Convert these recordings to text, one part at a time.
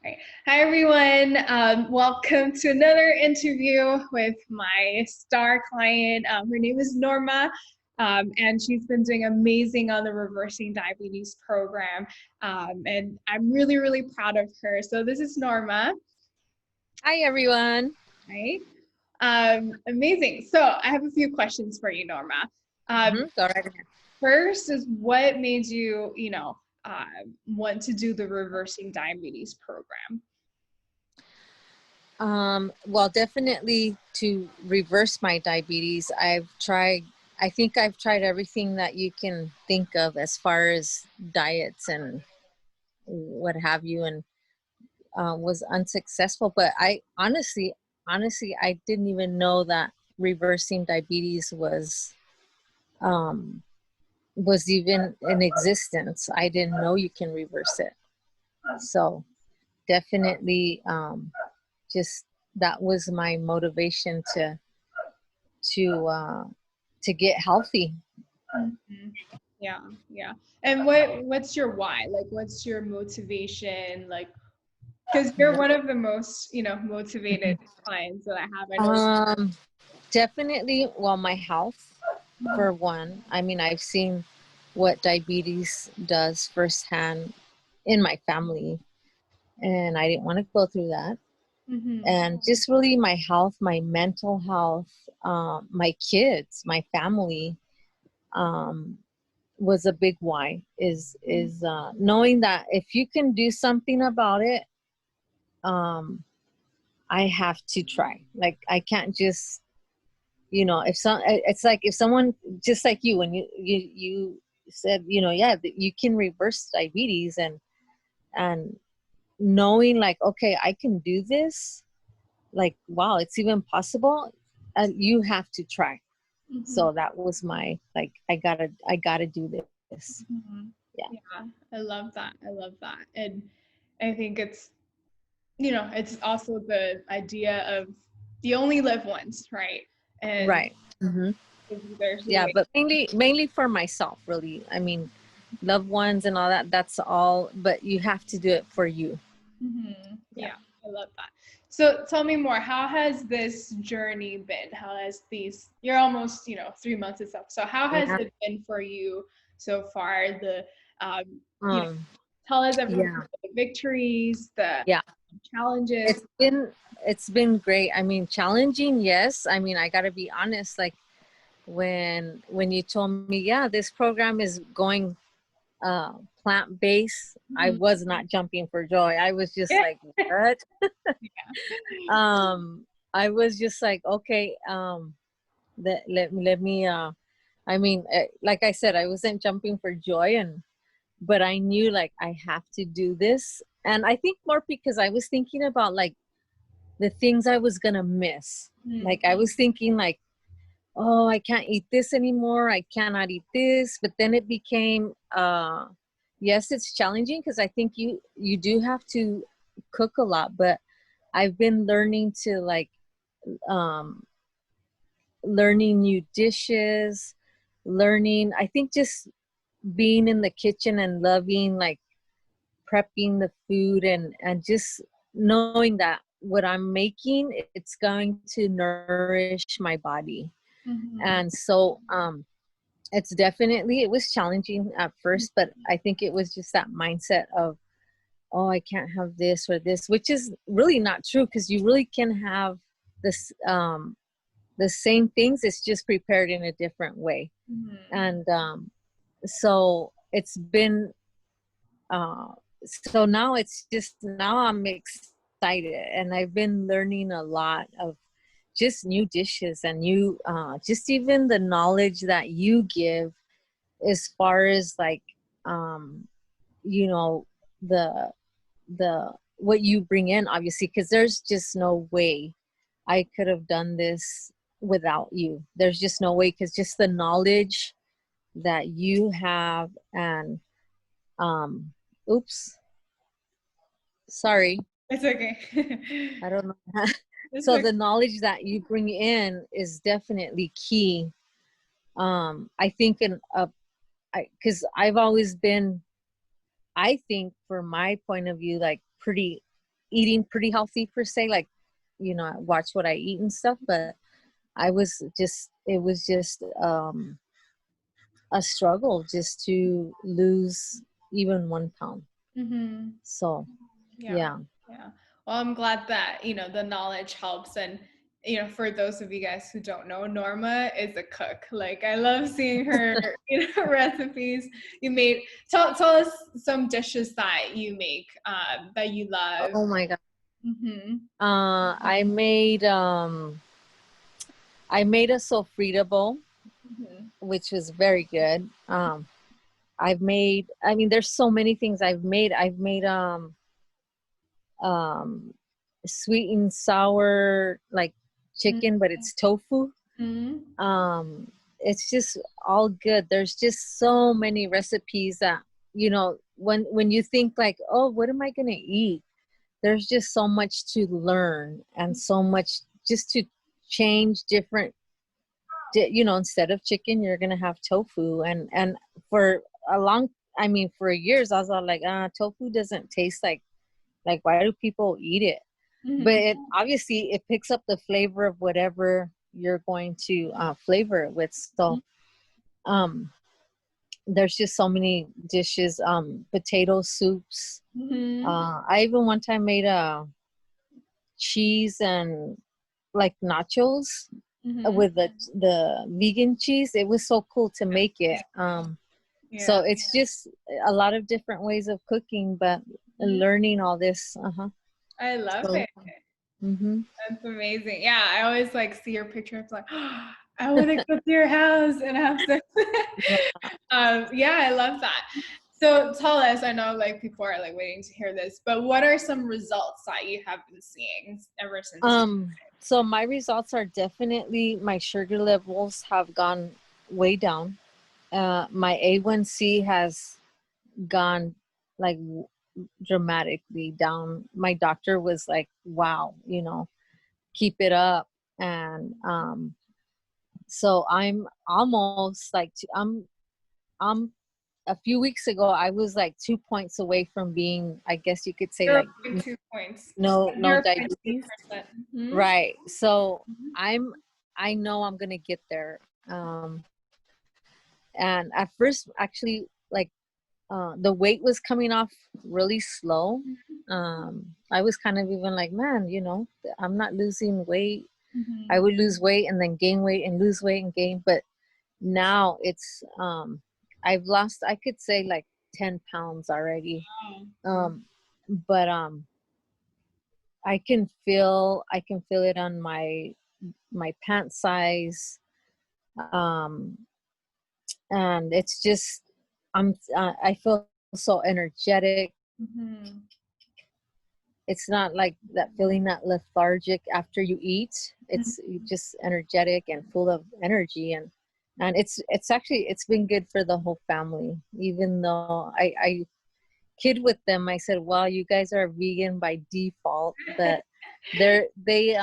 Right. Hi, everyone. Welcome to another interview with my star client. Her name is Norma, and she's been doing amazing on the Reversing Diabetes program. And I'm really, really proud of her. So this is Norma. Hi, everyone. Right. Amazing. So I have a few questions for you, Norma. Go right ahead. First is what made you, want to do the Reversing Diabetes program? Well, definitely to reverse my diabetes, I think I've tried everything that you can think of as far as diets and what have you, and was unsuccessful. But I honestly, I didn't even know that reversing diabetes was even in existence. I didn't know you can reverse it. So definitely, just that was my motivation to to get healthy. Mm-hmm. Yeah, yeah. And what's your why? Like, what's your motivation? Like, because you're one of the most, motivated clients that I have. I know. um Definitely, well, my health for one. I mean, I've seen what diabetes does firsthand in my family, and I didn't want to go through that. Mm-hmm. And just really my health, my mental health, my kids, my family, um, was a big why. Is knowing that if you can do something about it, um, I have to try. Like, I can't just, it's like if someone just like you, when you said, yeah, that you can reverse diabetes, and knowing like, okay, I can do this, like, wow, it's even possible, and you have to try. Mm-hmm. So that was my, like, I gotta do this. Mm-hmm. Yeah. Yeah, I love that. I love that. And I think it's, it's also the idea of you only live once, right? And Right. Hmm. there's a Yeah, way. but mainly for myself, really. I mean, loved ones and all that, that's all, but you have to do it for you. Mm-hmm. Yeah. Yeah, I love that. So tell me more. How has this journey been? How has you're almost, 3 months and stuff. So how has Yeah. it been for you so far? Um, you know, Um, tell us everyone yeah. the victories, the Yeah. challenges. It's been great. I mean, challenging, yes. I mean, I gotta be honest, like, when you told me, yeah, this program is going plant-based, I Mhm. was not jumping for joy. I was just Yeah. like, what? um I was just like, okay, let me I mean, like I said, I wasn't jumping for joy, but I knew, like, I have to do this. And I think more because I was thinking about, like, the things I was gonna miss. Mm. Like, I was thinking, like, oh, I can't eat this anymore, I cannot eat this. But then it became, yes, it's challenging because I think you do have to cook a lot. But I've been learning to, like, um learning new dishes, learning, I think, just being in the kitchen and loving, like, prepping the food, and just knowing that what I'm making, it's going to nourish my body. Mhm. And so, it's definitely, it was challenging at first, but I think it was just that mindset of, oh, I can't have this or this, which is really not true, because you really can have this, the same things. It's just prepared in a different way. Mhm. And so it's been, uh, so now it's just, now I'm excited, and I've been learning a lot of just new dishes, and new, just even the knowledge that you give, as far as, like, um you know the what you bring in, obviously, because there's just no way I could have done this without you. There's just no way, because just the knowledge that you have. And um oops, sorry, It's okay. I don't know. It's So okay. the knowledge that you bring in is definitely key. I think, in because I've always been, I think, from my point of view, like, pretty eating pretty healthy per se, like, you know, I watch what I eat and stuff, but it was just a struggle just to lose even 1 pound. Mm-hmm. So Yeah. yeah. Yeah. Well, I'm glad that, you know, the knowledge helps. And, you know, for those of you guys who don't know, Norma is a cook. Like, I love seeing her, you know, recipes. Tell us some dishes that you make, that you love. Oh my God. Mm-hmm. I made a sofrita bowl, Mm-hmm. which was very good. I mean, there's so many things I've made. I've made um sweet and sour like chicken, but it's tofu. Mm-hmm. It's just all good. There's just so many recipes that, you know, when you think like, oh, what am I gonna eat? There's just so much to learn and so much just to change different, you know, instead of chicken you're gonna have tofu. And for a long, I mean, for years I was all like, tofu doesn't taste like why do people eat it? But Mm-hmm. it obviously it picks up the flavor of whatever you're going to flavor it with. So um there's just so many dishes, potato soups. Mm-hmm. I even one time made a cheese and like nachos Mm-hmm. with the vegan cheese. It was so cool to make it. So Yeah. it's just a lot of different ways of cooking, but Mhm. learning all this. I love So it. hmm That's amazing. Yeah, I always like see your picture. It's like, oh, I want to go to your house and have sex. yeah. Yeah, I love that. So tell us, I know like people are like waiting to hear this, but what are some results that you have been seeing ever since you? So my results are definitely, my sugar levels have gone way down. My A1C has gone like dramatically down. My doctor was like, wow, you know, keep it up. And so I'm almost like I'm a few weeks ago I was like 2 points away from being, I guess you could say, Zero like point 2 points. no diabetes. 0.2%. Mm-hmm. Right. So Mm-hmm. I know I'm gonna get there. And at first actually, like, the weight was coming off really slow. I was kind of even like, man, you know, I'm not losing weight. I Mm-hmm. would lose weight and then gain weight and lose weight and gain. But now it's, I've lost, I could say, like 10 pounds already. But I can feel it on my pant size. Um, and it's just, I feel so energetic. Mm-hmm. It's not like that feeling, that lethargic after you eat. It's just energetic and full of energy. And it's actually, it's been good for the whole family. Even though I kid with them, I said, well, you guys are vegan by default, but they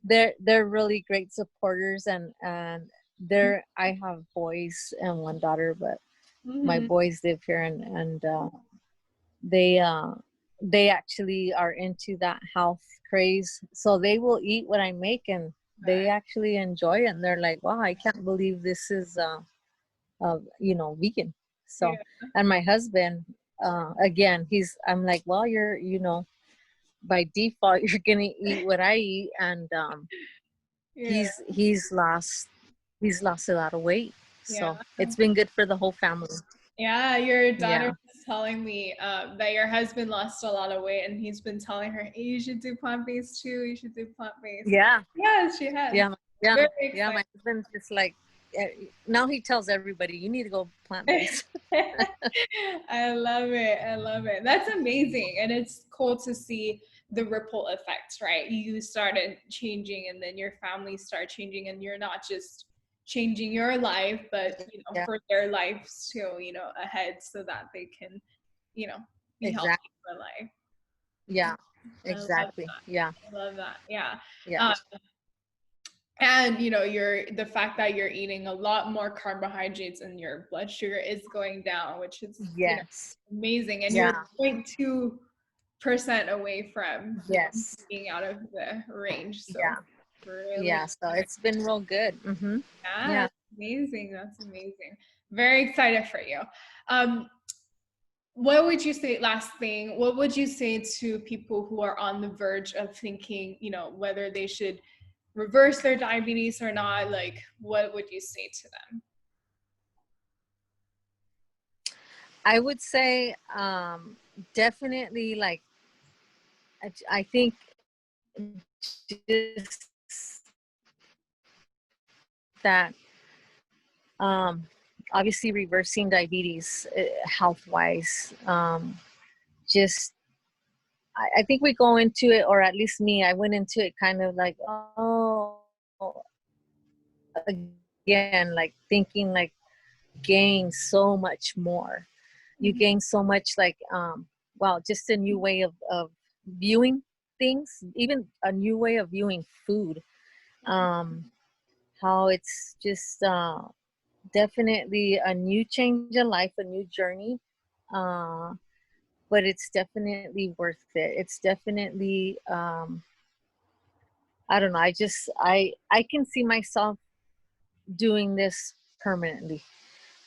they're really great supporters. And I have boys and one daughter, but my Mm-hmm. boys live here, and they uh they actually are into that health craze, so they will eat what I make, and they actually enjoy it, and they're like, wow, I can't believe this is you know, vegan. So, Yeah. and my husband, again, I'm like, well, you're, you know, by default you're gonna eat what I eat. And Yeah. he's lost a lot of weight, Yeah. so it's been good for the whole family. Yeah, your daughter Yeah. was telling me that your husband lost a lot of weight, and he's been telling her, hey, you should do plant-based too. You should do plant-based. Yeah. Yes, she has. Yeah, yeah, Very yeah. excited. My husband's just like, now he tells everybody, you need to go plant-based. I love it. I love it. That's amazing. And it's cool to see the ripple effects, right? You started changing and then your family started changing, and you're not just changing your life, but you know, Yeah, for their lives too, you know, ahead so that they can, you know, be healthy exactly. for life. Yeah, I love that. exactly. Yeah, I love that. Yeah. yeah. Um, and you know, the fact that you're eating a lot more carbohydrates and your blood sugar is going down, which is, you know, Yes. amazing. And you're Yeah. 0.2 away from Yes. being out of the range. So Yeah. really, Yeah. So it's been real good. Mm-hmm. yeah, Yeah. that's amazing. That's amazing. Very excited for you. Um, what would you say, last thing, what would you say to people who are on the verge of thinking, whether they should reverse their diabetes or not? Like, what would you say to them? I would say definitely like I think just that obviously reversing diabetes health wise just I think we go into it, or at least me, I went into it kind of like, oh, again, like thinking like gain so much more. You gain so much, like well, just a new way of viewing things, even a new way of viewing food. um how it's just definitely a new change of life, a new journey. uh but it's definitely worth it. It's definitely I don't know, I can see myself doing this permanently,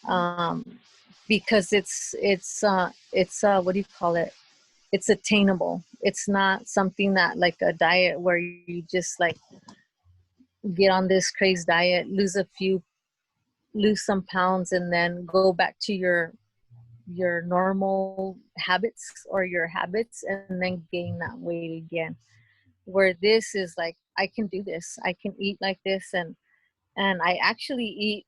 um because it's what do you call it, it's attainable. It's not something that like a diet where you just like get on this crazy diet, lose some pounds, and then go back to your normal habits or your habits, and then gain that weight again. Where this is like, I can do this, I can eat like this, and I actually eat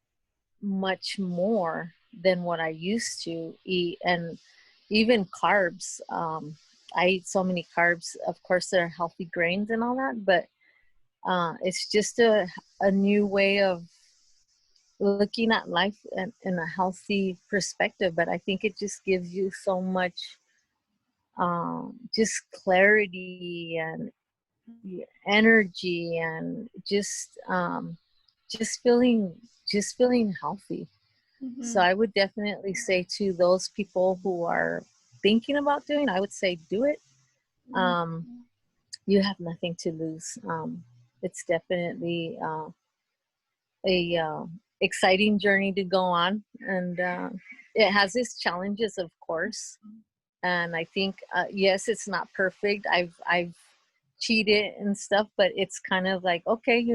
much more than what I used to eat. And even carbs, I eat so many carbs. Of course, they're healthy grains and all that, but it's just a new way of looking at life in a healthy perspective. But I think it just gives you so much just clarity and energy, and just feeling just feeling healthy. So Mm-hmm. I would definitely say to those people who are thinking about doing, I would say do it. Um, you have nothing to lose. It's definitely a exciting journey to go on, and it has its challenges, of course. And I think yes, it's not perfect. I've cheated and stuff, but it's kind of like, okay,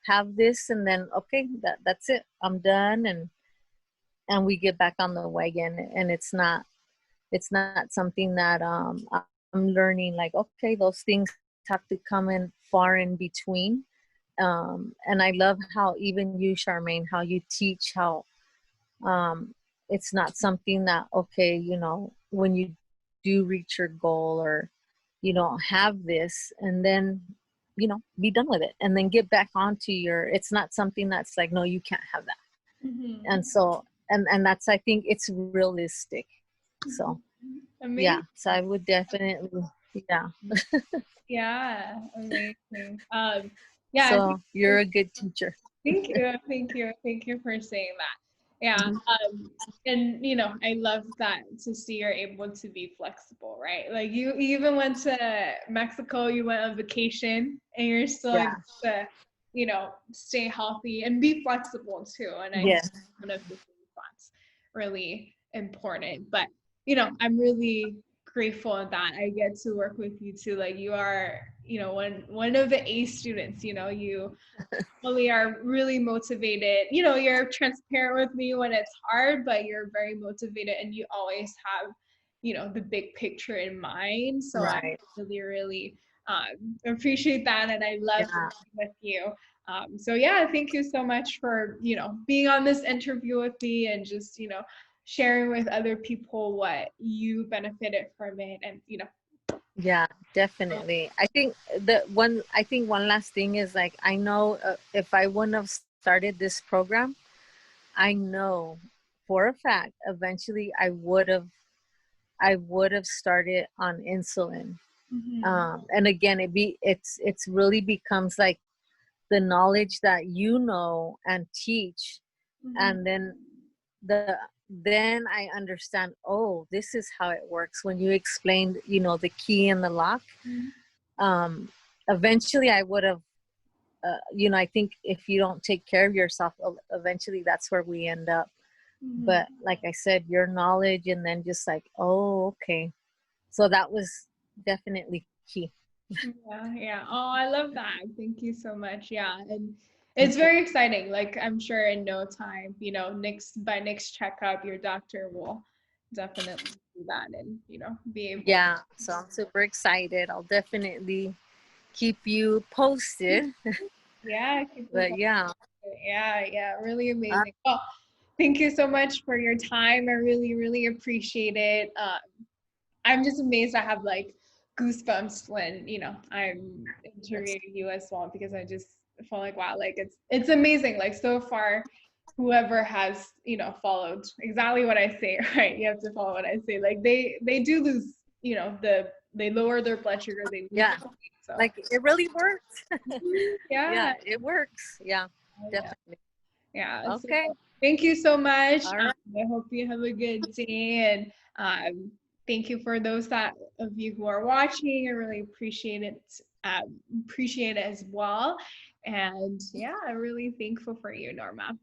have this, and then okay, that's it. I'm done, and we get back on the wagon. And it's not something that I'm learning like, okay, those things have to come in far in between. And I love how even you, Charmaine, how you teach how um, it's not something that, okay, when you do reach your goal, or have this, and then be done with it, and then get back onto it's not something that's like, no, you can't have that. Mm-hmm. And so and that's, I think it's realistic. So yeah, Amazing. so I would definitely, yeah. Yeah, amazing. Yeah, So you're a good teacher. thank you, thank you, thank you for saying that. Yeah, Mhm. and I love that to see you're able to be flexible, right? Like you even went to Mexico, you went on vacation, and you're still able Yeah. to, stay healthy and be flexible too. And I think Yes. one of the things that's really important. But I'm really grateful that I get to work with you too. Like you are, one of the A students. You really are really motivated. You're transparent with me when it's hard, but you're very motivated, and you always have, the big picture in mind. So I Right. really, really appreciate that, and I love Yeah. working with you. So yeah, thank you so much for being on this interview with me, and just sharing with other people what you benefited from it, and Yeah, definitely. I think one last thing is like, I know if I wouldn't have started this program, I know for a fact eventually I would have started on insulin. Mhm. And again, it's really becomes like the knowledge that and teach, Mhm. and then the then I understand, oh, this is how it works. When you explained, you know, the key and the lock, Mhm. um, eventually I would have, you know, I think if you don't take care of yourself, eventually that's where we end up. Mhm. But like I said, your knowledge, and then just like, oh, okay. So that was definitely key. Yeah, yeah. Oh, I love that. Thank you so much. Yeah. And it's very exciting. Like I'm sure in no time, by next checkup, your doctor will definitely do that and, be able. Yeah, so I'm super excited. I'll definitely keep you posted. Yeah, keep me But posted. yeah, Yeah, yeah, really uh, amazing. Well, thank you so much for your time. I really, really appreciate it. I'm just amazed I have like goosebumps when, I'm interviewing you as well because I just feel like wow, like it's amazing. Like so far, whoever has, followed exactly what I say, right? You have to follow what I say. Like they do lose, they lower their blood sugar, they lose yeah, their weight. So like it really works. yeah, Yeah, it works. Yeah, yeah. definitely. Yeah. So Okay. thank you so much. All right. I hope you have a good day. And thank you for those of you who are watching. I really appreciate it. Appreciate it as well. And yeah, I'm really thankful for you, Norma.